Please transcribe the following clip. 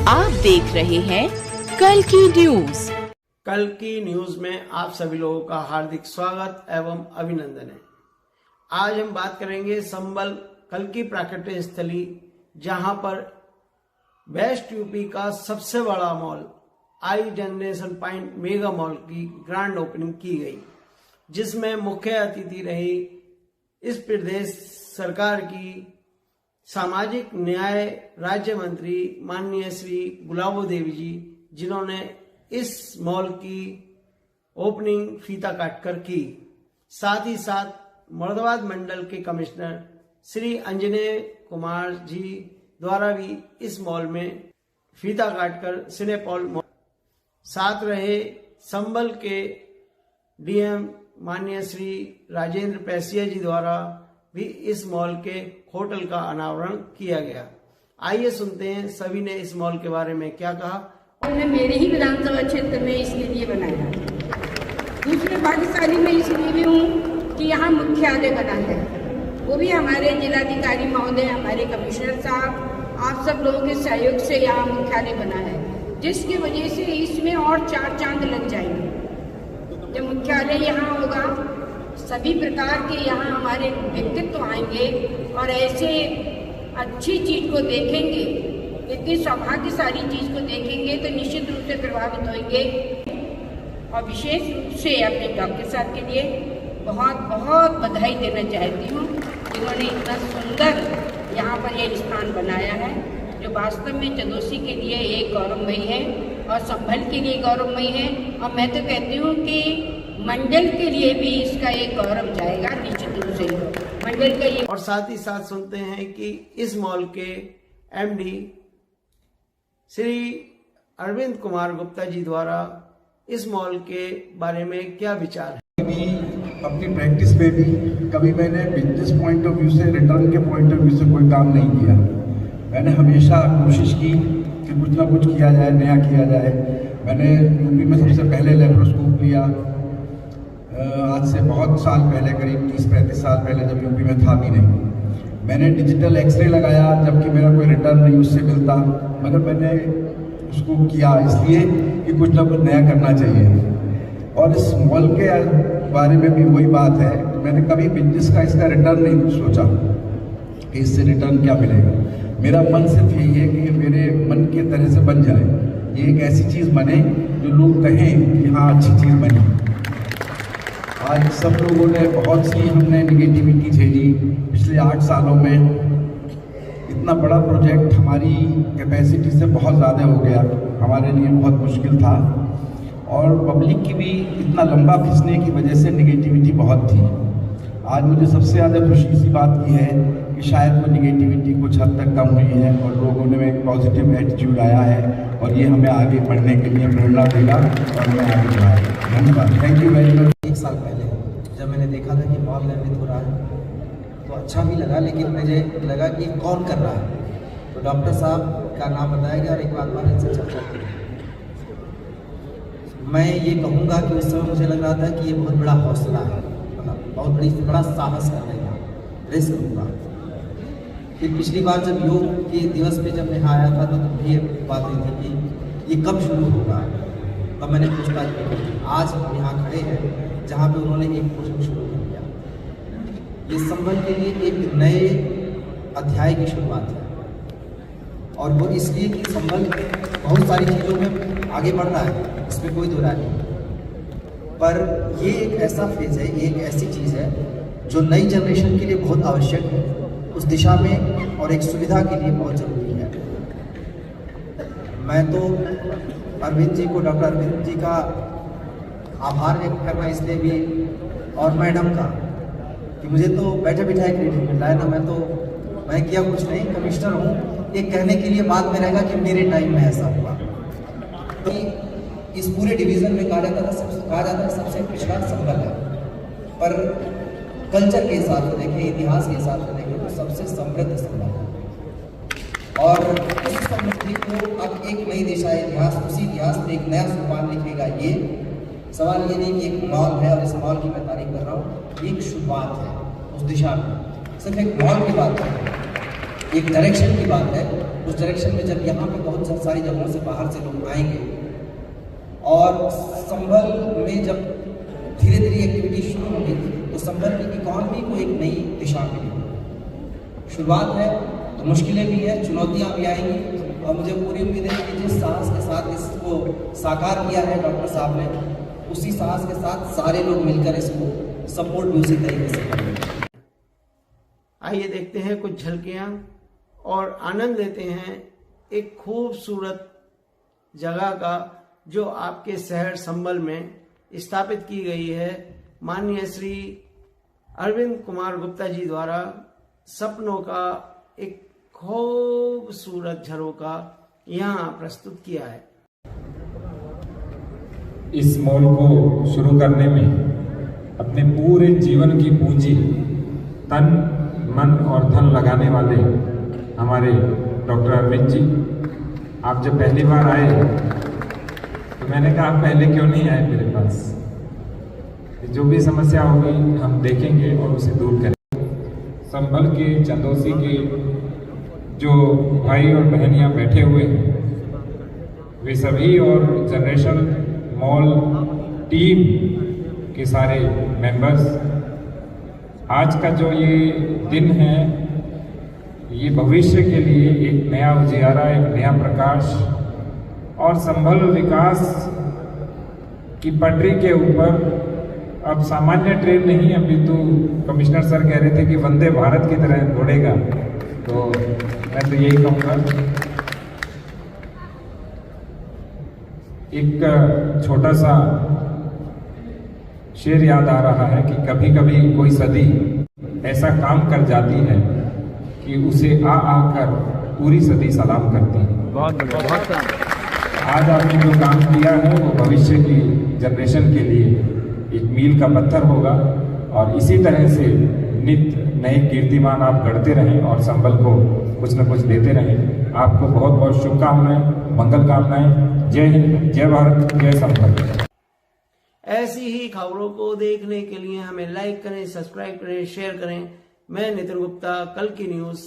आप देख रहे हैं कल की न्यूज। कल की न्यूज में आप सभी लोगों का हार्दिक स्वागत एवं अभिनंदन है। आज हम बात करेंगे संबल कल की प्राकृतिक स्थली, जहां पर वेस्ट यूपी का सबसे बड़ा मॉल आई जनरेशन पॉइंट मेगा मॉल की ग्रैंड ओपनिंग की गई, जिसमें मुख्य अतिथि रही इस प्रदेश सरकार की सामाजिक न्याय राज्य मंत्री माननीय श्री गुलाबो देवी जी, जिन्होंने इस मॉल की ओपनिंग फीता काटकर की। साथ ही साथ मुरादाबाद मंडल के कमिश्नर श्री अंजनेय कुमार जी द्वारा भी इस मॉल में फीता काटकर सिनेपॉल मॉल साथ रहे। संबल के डीएम माननीय श्री राजेंद्र पैसिया जी द्वारा भी इस मॉल के होटल का अनावरण किया गया। आइए सुनते हैं सभी ने इस मॉल के बारे में क्या कहा। हमने मेरे ही विधानसभा क्षेत्र में इसलिए बनाया। दूसरे भाग्यशाली में इसलिए भी हूँ कि यहाँ मुख्यालय बना है, वो भी हमारे जिलाधिकारी महोदय, हमारे कमिश्नर साहब, आप सब लोगों के सहयोग से यहाँ मुख्यालय बना है, जिसकी वजह से इसमें और 4 चांद लग जाएंगे। जब मुख्यालय यहाँ होगा, सभी प्रकार के यहाँ हमारे व्यक्तित्व आएंगे और ऐसे अच्छी चीज को देखेंगे, इतनी सौभाग्यशाली चीज को देखेंगे तो निश्चित रूप से प्रभावित होंगे। और विशेष रूप से अपने डॉक्टर साहब के लिए बहुत बहुत बधाई देना चाहती हूँ, जिन्होंने इतना सुंदर यहाँ पर यह स्थान बनाया है, जो वास्तव में चंदौसी के लिए एक गौरवमयी है और संभल के लिए गौरवमयी है। और मैं तो कहती हूँ कि मंडल के लिए भी इसका एक गौरव जाएगा निश्चित रूप से मंडल का ये। और साथ ही साथ सुनते हैं कि इस मॉल के एमडी श्री अरविंद कुमार गुप्ता जी द्वारा इस मॉल के बारे में क्या विचार है। अपनी प्रैक्टिस में भी कभी मैंने बिजनेस पॉइंट ऑफ व्यू से, रिटर्न के पॉइंट ऑफ व्यू से कोई काम नहीं किया। मैंने हमेशा कोशिश की कि कुछ ना कुछ किया जाए, नया किया जाए। मैंने यूपी में सबसे पहले लेप्रोस्कोप लिया, आज से बहुत साल पहले, करीब 30-35 साल पहले, जब यूपी में था भी नहीं। मैंने डिजिटल एक्सरे लगाया, जबकि मेरा कोई रिटर्न नहीं उससे मिलता, मगर मैंने उसको किया इसलिए कि कुछ ना कुछ नया करना चाहिए। और इस मॉल के बारे में भी वही बात है, मैंने कभी बिजनेस का इसका रिटर्न नहीं सोचा कि इससे रिटर्न क्या मिलेगा। मेरा मन सिर्फ यही है कि मेरे मन की तरह से बन जाए, ये एक ऐसी चीज़ बने जो लोग कहें कि हाँ अच्छी चीज़ बनी। आज सब लोगों ने बहुत सी हमने निगेटिविटी झेली पिछले 8 सालों में। इतना बड़ा प्रोजेक्ट हमारी कैपेसिटी से बहुत ज़्यादा हो गया, हमारे लिए बहुत मुश्किल था। और पब्लिक की भी इतना लंबा खींचने की वजह से निगेटिविटी बहुत थी। आज मुझे सबसे ज़्यादा खुशी इसी बात की है कि शायद वो निगेटिविटी कुछ हद तक कम हुई है और लोगों में एक पॉजिटिव एटीट्यूड आया है, और ये हमें आगे बढ़ने के लिए प्रेरणा देगा और हमें आगे बढ़ाएगा। धन्यवाद, थैंक यू वेरी मच। 1 साल पहले जब मैंने देखा था कि मॉल निर्मित हो रहा है तो अच्छा भी लगा, लेकिन मुझे लगा कि कौन कर रहा है। तो डॉक्टर साहब का नाम बताया गया और एक बार बार इनसे चर्चा की। मैं ये कहूँगा कि उस समय मुझे लग रहा था कि ये बहुत बड़ा हौसला है, मतलब बहुत बड़ा साहस करने का रिस्क होगा। फिर पिछली बार जब योग के दिवस पे जब मैं आया था तो ये बात हुई थी कि ये कब शुरू होगा, तब मैंने पूछताछ की। आज हम यहाँ खड़े हैं जहाँ पे उन्होंने एक कोचिंग शुरू कर दिया। ये संबल के लिए एक नए अध्याय की शुरुआत है, और वो इसलिए कि संबल बहुत सारी चीज़ों में आगे बढ़ रहा है, इसमें कोई दो राय नहीं। पर ये एक ऐसा फेज है, ये एक ऐसी चीज़ है जो नई जनरेशन के लिए बहुत आवश्यक है, उस दिशा में, और एक सुविधा के लिए बहुत ज़रूरी है। मैं तो अरविंद जी को, डॉक्टर अरविंद जी का आभार व्यक्त करना इसलिए भी, और मैडम का, कि मुझे तो बैठे बिठाए क्रेडिट मिल रहा है ना। मैं किया कुछ नहीं, कमिश्नर हूँ, ये कहने के लिए बाद में रहेगा कि मेरे टाइम में ऐसा हुआ। तो इस पूरे डिवीज़न में कहा जाता है सबसे पिछड़ा संबल है, पर कल्चर के हिसाब से देखें, इतिहास के हिसाब से देखें तो सबसे समृद्ध संबल है। और उस समृद्धि को अब एक नई दिशा, इतिहास, उसी इतिहास में एक नया सोपान लिखेगा। ये सवाल ये नहीं कि एक मॉल है और इस मॉल की मैं तारीफ कर रहा हूँ, एक शुरुआत है उस दिशा में। सिर्फ एक मॉल की बात है, एक डायरेक्शन की बात है, उस डायरेक्शन में जब यहाँ पे बहुत सारी जगहों से बाहर से लोग आएंगे और संभल में जब धीरे धीरे एक्टिविटी शुरू होगी तो संभल की इकॉनमी को एक नई दिशा मिलेगी। शुरुआत है तो मुश्किलें भी है, चुनौतियाँ भी आएंगी और मुझे पूरी उम्मीद है कि जिस साहस के साथ इसको साकार किया है डॉक्टर साहब ने, उसी साहस के साथ सारे लोग मिलकर इसको सपोर्ट भी उसी तरीके से करेंगे। आइए देखते हैं कुछ झलकियां और आनंद लेते हैं एक खूबसूरत जगह का जो आपके शहर संभल में स्थापित की गई है माननीय श्री अरविंद कुमार गुप्ता जी द्वारा। सपनों का एक खूबसूरत झरोखा यहाँ प्रस्तुत किया है। इस मॉल को शुरू करने में अपने पूरे जीवन की पूंजी, तन मन और धन लगाने वाले हमारे डॉक्टर अरविंद जी, आप जब पहली बार आए तो मैंने कहा आप पहले क्यों नहीं आए मेरे पास, जो भी समस्या होगी हम देखेंगे और उसे दूर करेंगे। संभल के चंदौसी के जो भाई और बहनियां बैठे हुए हैं वे सभी और जनरेशन मॉल टीम के सारे मेंबर्स, आज का जो ये दिन है ये भविष्य के लिए एक नया उजियारा, एक नया प्रकाश और संभल विकास की पटरी के ऊपर अब सामान्य ट्रेन नहीं, अभी तो कमिश्नर सर कह रहे थे कि वंदे भारत की तरह दौड़ेगा, तो मैं तो यही कहूँगा। एक छोटा सा शेर याद आ रहा है कि कभी कभी कोई सदी ऐसा काम कर जाती है कि उसे आ आकर पूरी सदी सलाम करती है। बहुत आज आपने जो काम किया है वो भविष्य की जनरेशन के लिए एक मील का पत्थर होगा और इसी तरह से नित्य नए कीर्तिमान आप गढ़ते रहें और संभल को कुछ न कुछ देते रहें। आपको बहुत बहुत शुभकामनाएं, मंगल कामनाएं। जय हिंद, जय भारत, जय संभल। ऐसी ही खबरों को देखने के लिए हमें लाइक करें, सब्सक्राइब करें, शेयर करें। मैं नितिन गुप्ता, कल की न्यूज।